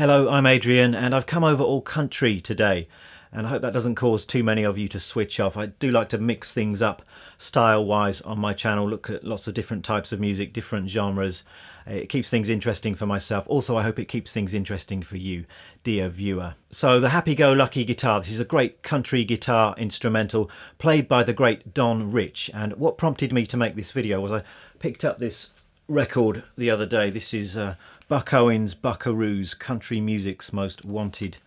Hello, I'm Adrian and I've come over all country today, and I hope that doesn't cause too many of you to switch off. I do like to mix things up style-wise on my channel, look at lots of different types of music, different genres. It keeps things interesting for myself. Also, I hope it keeps things interesting for you, dear viewer. So the Happy-Go-Lucky guitar, this is a great country guitar instrumental played by the great Don Rich. And what prompted me to make this video was I picked up this record the other day. This is Buck Owens' Buckaroos, country music's most wanted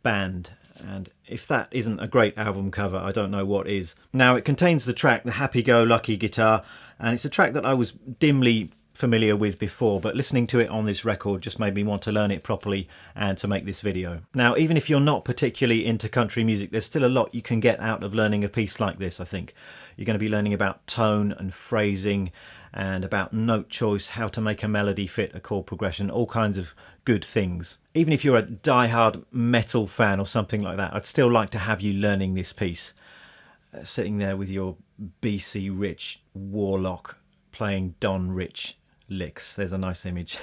band. And if that isn't a great album cover, I don't know what is. Now, it contains the track, the Happy-Go-Lucky guitar, and it's a track that I was dimly familiar with before, but listening to it on this record just made me want to learn it properly and to make this video. Now, even if you're not particularly into country music, there's still a lot you can get out of learning a piece like this, I think. You're going to be learning about tone and phrasing and about note choice, how to make a melody fit a chord progression, all kinds of good things. Even if you're a die-hard metal fan or something like that, I'd still like to have you learning this piece. Sitting there with your BC Rich Warlock playing Don Rich licks. There's a nice image.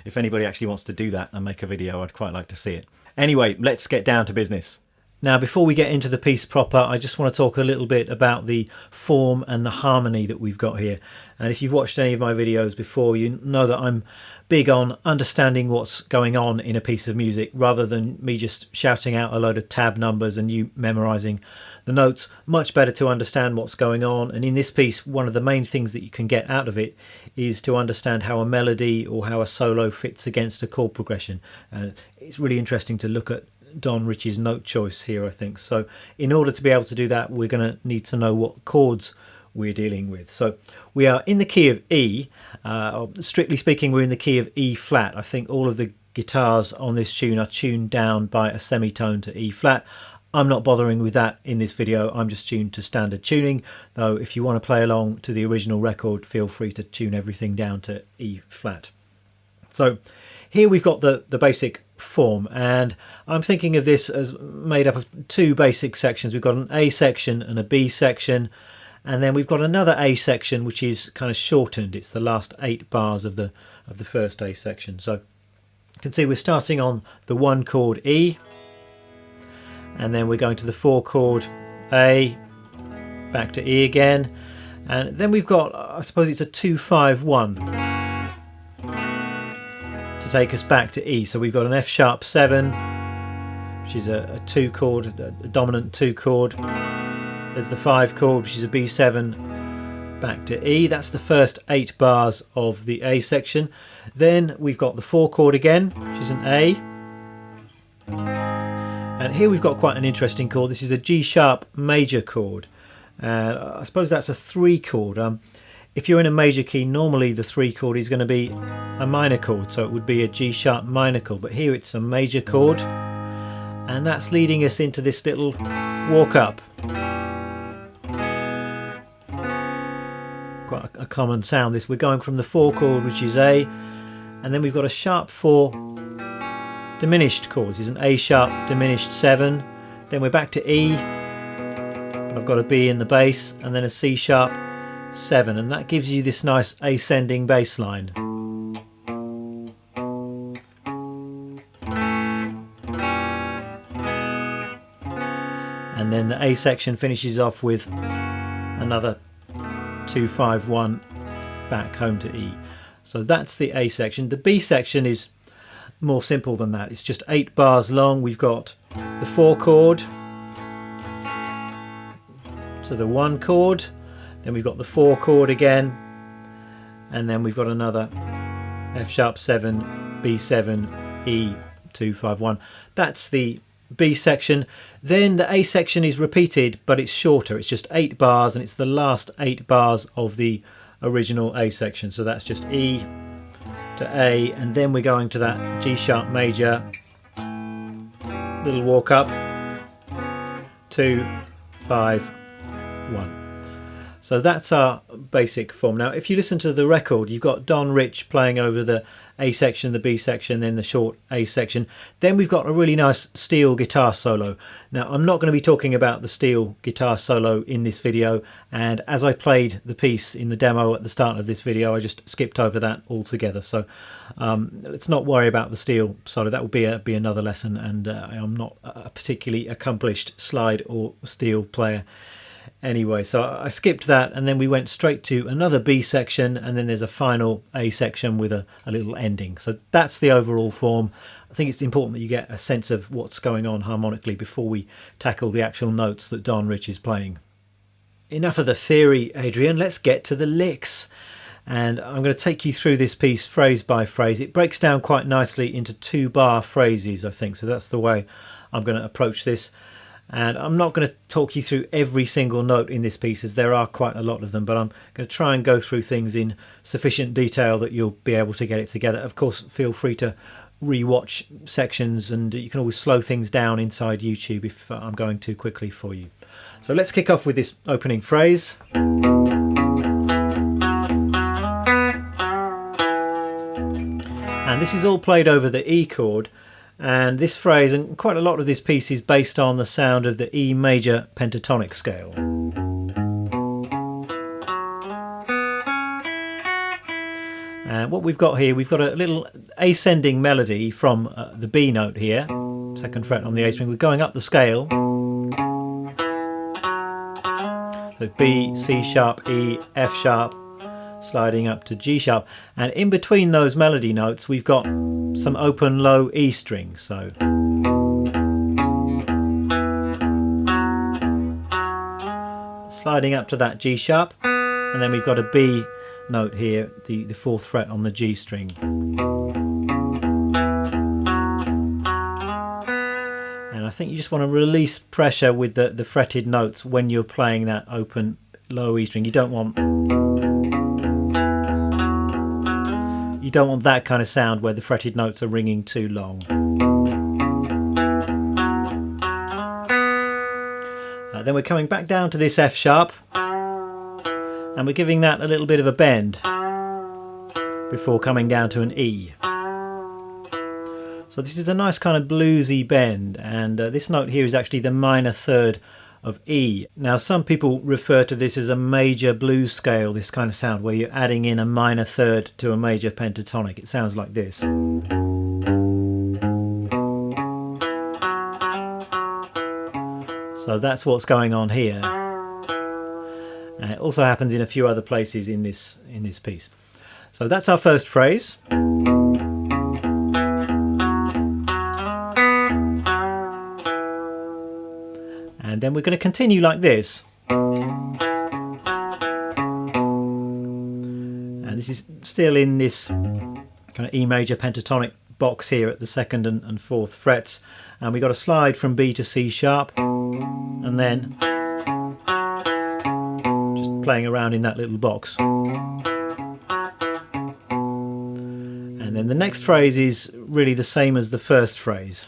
If anybody actually wants to do that and make a video, I'd quite like to see it. Anyway, let's get down to business. Now, before we get into the piece proper, I just want to talk a little bit about the form and the harmony that we've got here. And if you've watched any of my videos before, you know that I'm big on understanding what's going on in a piece of music rather than me just shouting out a load of tab numbers and you memorizing the notes. Much better to understand what's going on. And in this piece, one of the main things that you can get out of it is to understand how a melody or how a solo fits against a chord progression. And it's really interesting to look at Don Rich's note choice here, I think. So in order to be able to do that, we're going to need to know what chords we're dealing with. So we are in the key of E. Strictly speaking, we're in the key of E flat. I think all of the guitars on this tune are tuned down by a semitone to E flat. I'm not bothering with that in this video. I'm just tuned to standard tuning, though if you want to play along to the original record, feel free to tune everything down to E flat. So here we've got the basic form, and I'm thinking of this as made up of two basic sections. We've got an A section and a B section, and then we've got another A section which is kind of shortened. It's the last 8 bars of the first A section. So you can see we're starting on the 1 chord E, and then we're going to the 4 chord A, back to E again, and then we've got, I suppose it's a 2-5-1 to take us back to E. So we've got an F sharp 7, which is a 2 chord, a dominant 2 chord. There's the 5 chord, which is a B7, back to E. That's the first 8 bars of the A section. Then we've got the 4 chord again, which is an A. And here we've got quite an interesting chord. This is a G sharp major chord. I suppose that's a 3 chord. If you're in a major key, normally the 3 chord is going to be a minor chord, so it would be a G sharp minor chord, but here it's a major chord, and that's leading us into this little walk up. Quite a common sound this. We're going from the 4 chord, which is A, and then we've got a sharp 4 diminished chord. This is an A sharp diminished 7, then we're back to E, I've got a B in the bass, and then a C sharp 7, and that gives you this nice ascending bass line. And then the A section finishes off with another 2-5-1 back home to E. So that's the A section. The B section is more simple than that. It's just 8 bars long. We've got the 4 chord to the 1 chord, then we've got the 4 chord again, and then we've got another F sharp 7, B7, E, 2-5-1. That's the B section. Then the A section is repeated, but it's shorter. It's just 8 bars, and it's the last 8 bars of the original A section. So that's just E to A, and then we're going to that G sharp major, little walk up, 2-5-1. So that's our basic form. Now, if you listen to the record, you've got Don Rich playing over the A section, the B section, then the short A section. Then we've got a really nice steel guitar solo. Now, I'm not going to be talking about the steel guitar solo in this video, and as I played the piece in the demo at the start of this video, I just skipped over that altogether. So let's not worry about the steel solo. That will be another lesson, and I'm not a particularly accomplished slide or steel player. Anyway, so I skipped that, and then we went straight to another B section, and then there's a final A section with a little ending. So that's the overall form. I think it's important that you get a sense of what's going on harmonically before we tackle the actual notes that Don Rich is playing. Enough of the theory, Adrian. Let's get to the licks. And I'm going to take you through this piece phrase by phrase. It breaks down quite nicely into 2-bar phrases, I think. So that's the way I'm going to approach this. And I'm not going to talk you through every single note in this piece, as there are quite a lot of them, but I'm going to try and go through things in sufficient detail that you'll be able to get it together. Of course, feel free to re-watch sections, and you can always slow things down inside YouTube if I'm going too quickly for you. So let's kick off with this opening phrase. And this is all played over the E chord. And this phrase, and quite a lot of this piece, is based on the sound of the E major pentatonic scale. And what we've got here, we've got a little ascending melody from the B note here, 2nd fret on the A string. We're going up the scale. So B, C sharp, E, F sharp, sliding up to G sharp. And in between those melody notes, we've got some open low E strings. So sliding up to that G sharp, and then we've got a B note here, the 4th fret on the G string. And I think you just want to release pressure with the fretted notes when you're playing that open low E string. You don't want that kind of sound where the fretted notes are ringing too long. Then we're coming back down to this F sharp, and we're giving that a little bit of a bend before coming down to an E. So this is a nice kind of bluesy bend, and this note here is actually the minor 3rd of E. Now, some people refer to this as a major blues scale, this kind of sound where you're adding in a minor 3rd to a major pentatonic. It sounds like this. So that's what's going on here. And it also happens in a few other places in this piece. So that's our first phrase. And then we're going to continue like this. And this is still in this kind of E major pentatonic box here at the 2nd and 4th frets. And we've got a slide from B to C sharp, and then just playing around in that little box. And then the next phrase is really the same as the first phrase.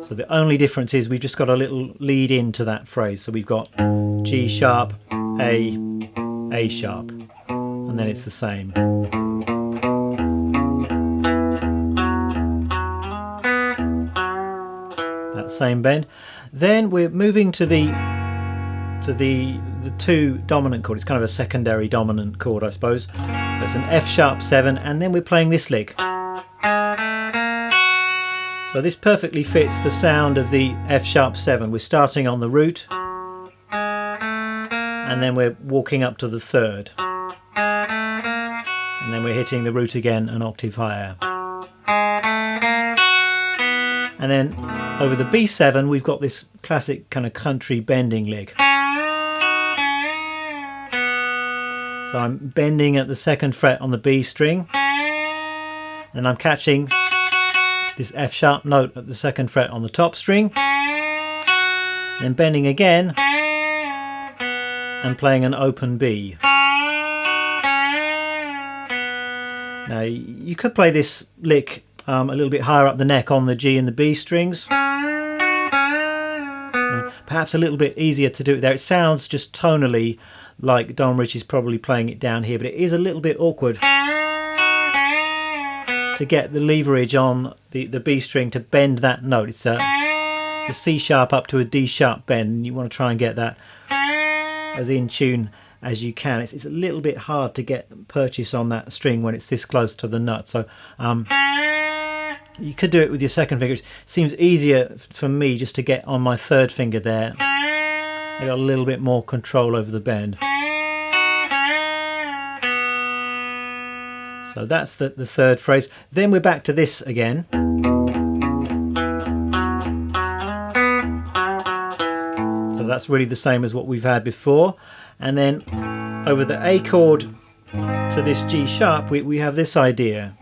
So the only difference is we've just got a little lead into that phrase. So we've got G sharp, A sharp, and then it's the same. That same bend. Then we're moving to the 2 dominant chord. It's kind of a secondary dominant chord, I suppose. So it's an F sharp 7, and then we're playing this lick. So this perfectly fits the sound of the F sharp 7. We're starting on the root, and then we're walking up to the 3rd, and then we're hitting the root again an octave higher. And then over the B7 we've got this classic kind of country bending lick. So I'm bending at the 2nd fret on the B string, and I'm catching this F sharp note at the 2nd fret on the top string, then bending again and playing an open B. Now you could play this lick a little bit higher up the neck on the G and the B strings, but perhaps a little bit easier to do it there. It sounds just tonally like Don Richie's probably playing it down here, but it is a little bit awkward to get the leverage on the B string to bend that note. It's a C sharp up to a D sharp bend, and you want to try and get that as in tune as you can. It's a little bit hard to get purchase on that string when it's this close to the nut. So you could do it with your second finger. It seems easier for me just to get on my third finger there. I got a little bit more control over the bend. So that's the third phrase. Then we're back to this again. So that's really the same as what we've had before. And then over the A chord to this G sharp, we have this idea.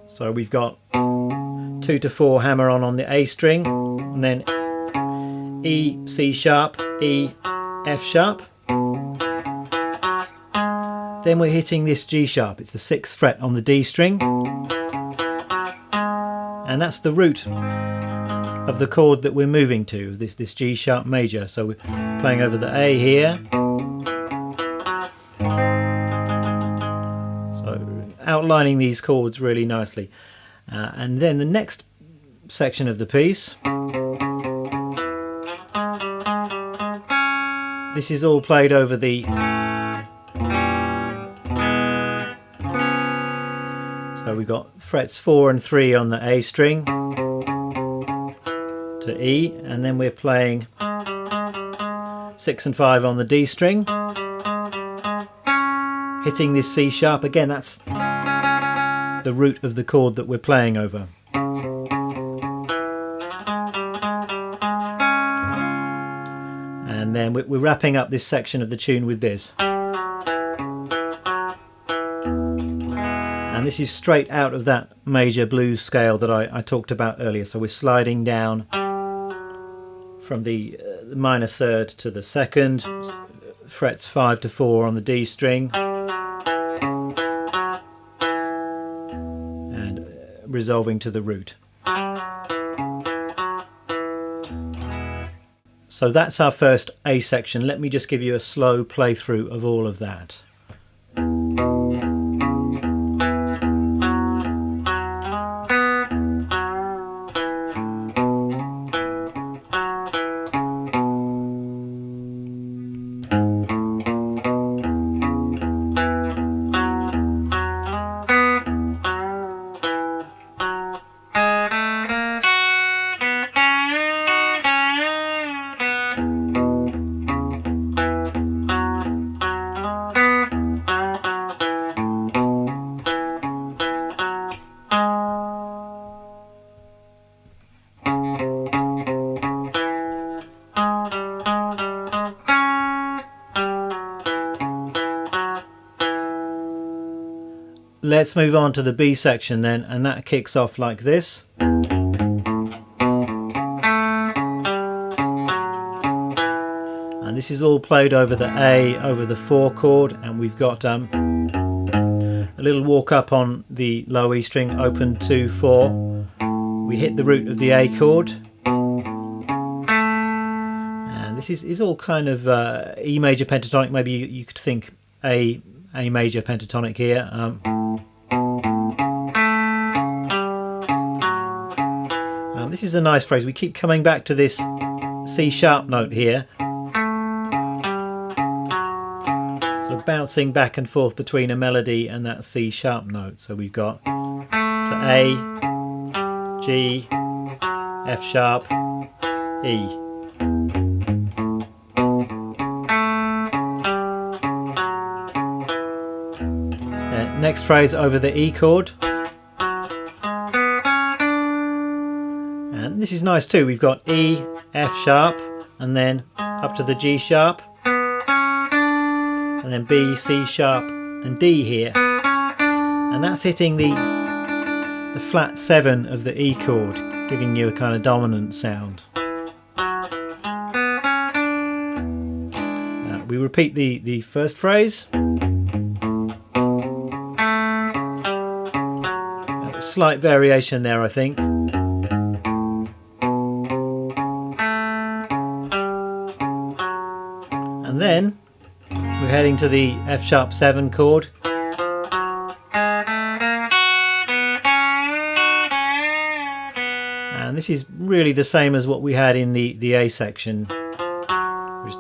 So we've got 2 to 4 hammer on the A string, and then E, C sharp, E, F sharp. Then we're hitting this G sharp. It's the 6th fret on the D string, and that's the root of the chord that we're moving to, this G sharp major. So we're playing over the A here. So outlining these chords really nicely. And then the next section of the piece, this is all played over the, so we've got frets 4 and 3 on the A string to E, and then we're playing 6 and 5 on the D string, hitting this C sharp. Again, that's the root of the chord that we're playing over. And then we're wrapping up this section of the tune with this. And this is straight out of that major blues scale that I talked about earlier. So we're sliding down from the minor third to the second, frets 5 to 4 on the D string, and resolving to the root. So that's our first A section. Let me just give you a slow playthrough of all of that. Let's move on to the B section then, and that kicks off like this. And this is all played over the A, over the 4 chord, and we've got a little walk up on the low E string, open 2, 4. We hit the root of the A chord. And this is all kind of E major pentatonic. Maybe you could think A major pentatonic here. This is a nice phrase. We keep coming back to this C sharp note here, sort of bouncing back and forth between a melody and that C sharp note. So we've got to A, G, F sharp, E. Next phrase over the E chord. And this is nice too. We've got E, F sharp, and then up to the G sharp, and then B, C sharp, and D here. And that's hitting the flat 7 of the E chord, giving you a kind of dominant sound. We repeat the first phrase. Slight variation there, I think. And then we're heading to the F sharp 7 chord. And this is really the same as what we had in the A section. Just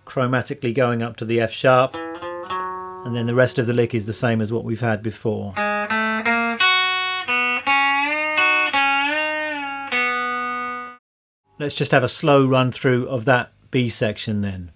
chromatically going up to the F sharp, and then the rest of the lick is the same as what we've had before. Let's just have a slow run through of that B section then.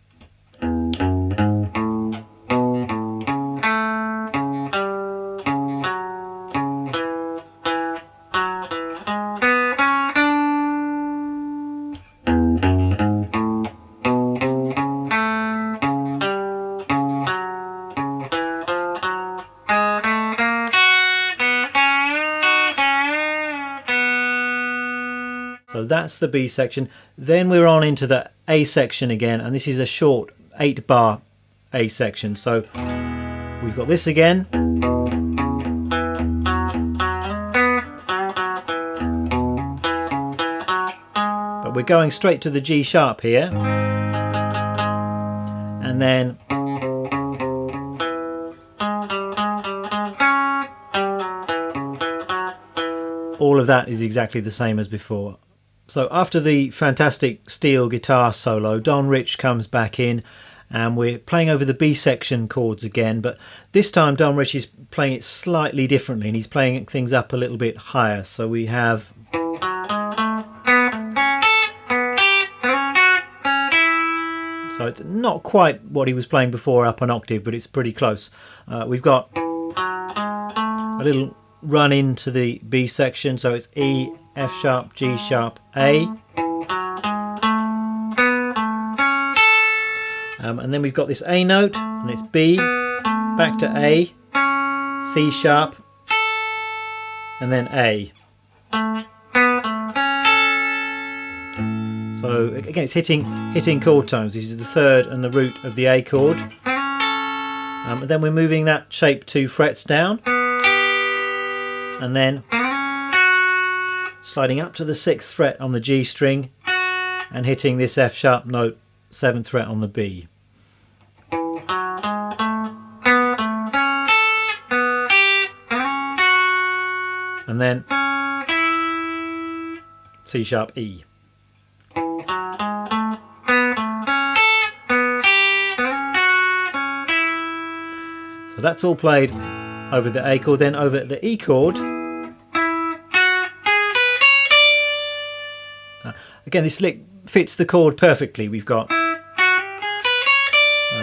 So that's the B section. Then we're on into the A section again, and this is a short 8-bar A section. So we've got this again. But we're going straight to the G sharp here. And then all of that is exactly the same as before. So after the fantastic steel guitar solo, Don Rich comes back in and we're playing over the B section chords again, but this time Don Rich is playing it slightly differently and he's playing things up a little bit higher. So we have so it's not quite what he was playing before up an octave, but it's pretty close. We've got a little run into the B section, so it's E, F sharp, G sharp, A. And then we've got this A note, and it's B, back to A, C sharp, and then A. So again, it's hitting chord tones. This is the third and the root of the A chord. And then we're moving that shape 2 frets down, and then sliding up to the 6th fret on the G string and hitting this F sharp note 7th fret on the B. And then C sharp E. So that's all played over the A chord. Then over the E chord, again this lick fits the chord perfectly. We've got,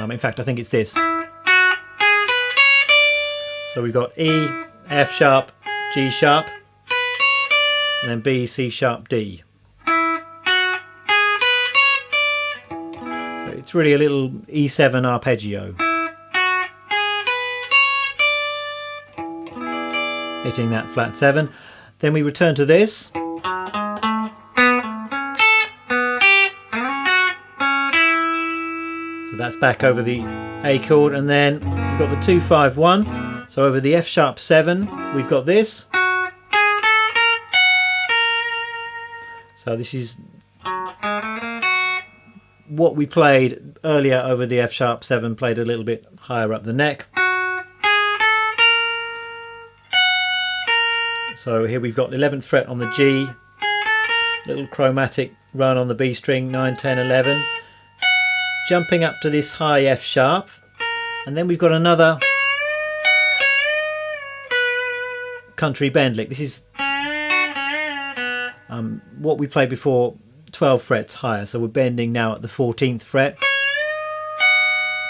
in fact I think it's this. So we've got E, F sharp, G sharp, and then B, C sharp, D. So it's really a little E7 arpeggio. Hitting that flat 7. Then we return to this. So that's back over the A chord, and then we've got the 2-5-1. So over the F sharp 7 we've got this. So this is what we played earlier over the F sharp 7, played a little bit higher up the neck. So here we've got 11th fret on the G, little chromatic run on the B string, 9, 10, 11, jumping up to this high F sharp, and then we've got another country bend lick. This is what we played before, 12 frets higher, so we're bending now at the 14th fret,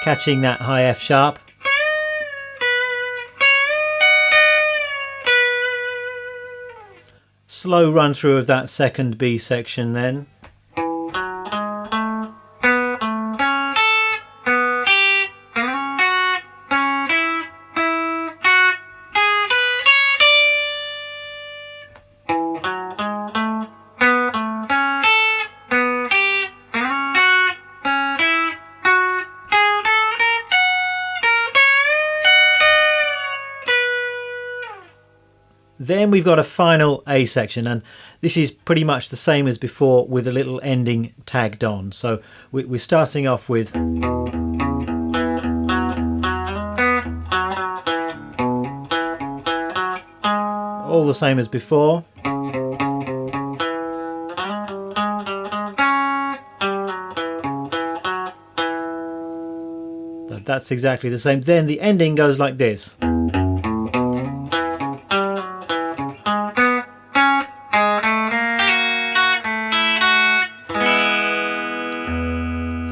catching that high F sharp. Slow run through of that second B section then. Then we've got a final A section, and this is pretty much the same as before with a little ending tagged on. So we're starting off with all the same as before. That's exactly the same. Then the ending goes like this.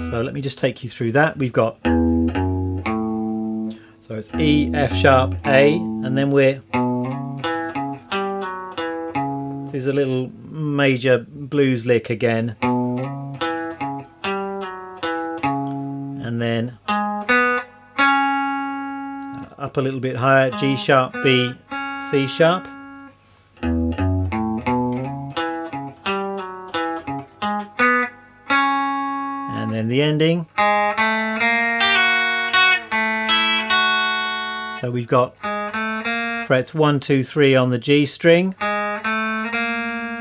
So let me just take you through that. We've got, so it's E, F sharp, A, and then there's a little major blues lick again. And then up a little bit higher, G sharp, B, C sharp. And then the ending. So we've got frets 1, 2, 3 on the G string,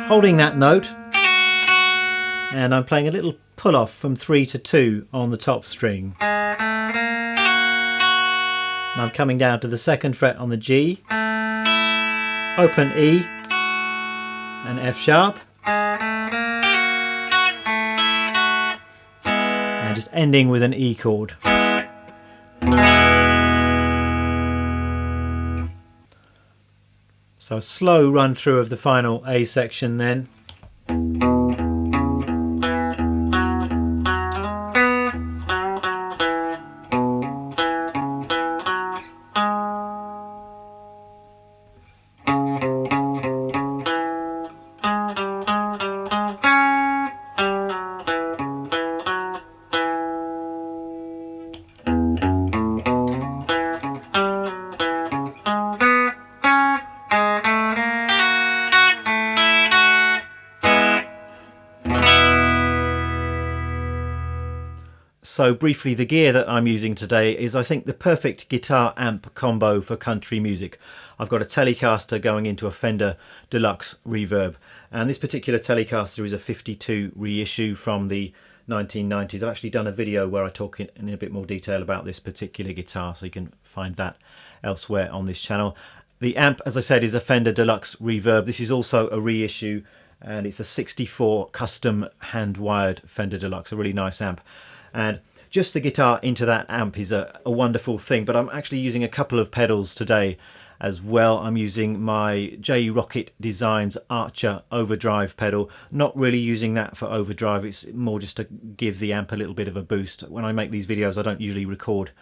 holding that note, and I'm playing a little pull off from 3 to 2 on the top string. And I'm coming down to the 2nd fret on the G, open E and F sharp, and just ending with an E chord. So a slow run through of the final A section then. So briefly, the gear that I'm using today is, I think, the perfect guitar amp combo for country music. I've got a Telecaster going into a Fender Deluxe Reverb, and this particular Telecaster is a 52 reissue from the 1990s. I've actually done a video where I talk in a bit more detail about this particular guitar, so you can find that elsewhere on this channel. The amp, as I said, is a Fender Deluxe Reverb. This is also a reissue, and it's a 64 custom hand-wired Fender Deluxe, a really nice amp. And just the guitar into that amp is a wonderful thing, but I'm actually using a couple of pedals today as well. I'm using my J Rocket Designs Archer overdrive pedal, not really using that for overdrive, it's more just to give the amp a little bit of a boost. When I make these videos I don't usually record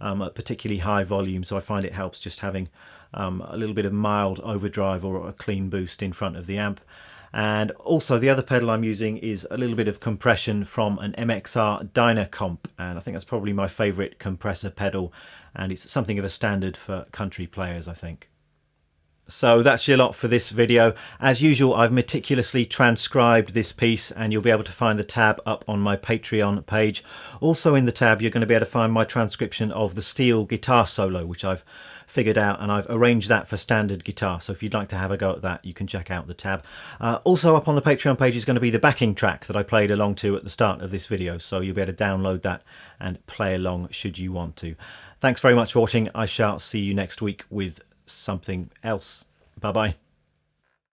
at particularly high volume, so I find it helps just having a little bit of mild overdrive or a clean boost in front of the amp. And also the other pedal I'm using is a little bit of compression from an MXR Dynacomp, and I think that's probably my favourite compressor pedal, and it's something of a standard for country players, I think. So that's your lot for this video. As usual, I've meticulously transcribed this piece, and you'll be able to find the tab up on my Patreon page. Also in the tab you're going to be able to find my transcription of the steel guitar solo, which I've figured out, and I've arranged that for standard guitar, so if you'd like to have a go at that you can check out the tab. Also up on the Patreon page is going to be the backing track that I played along to at the start of this video, so you'll be able to download that and play along should you want to. Thanks very much for watching. I shall see you next week with something else. Bye bye.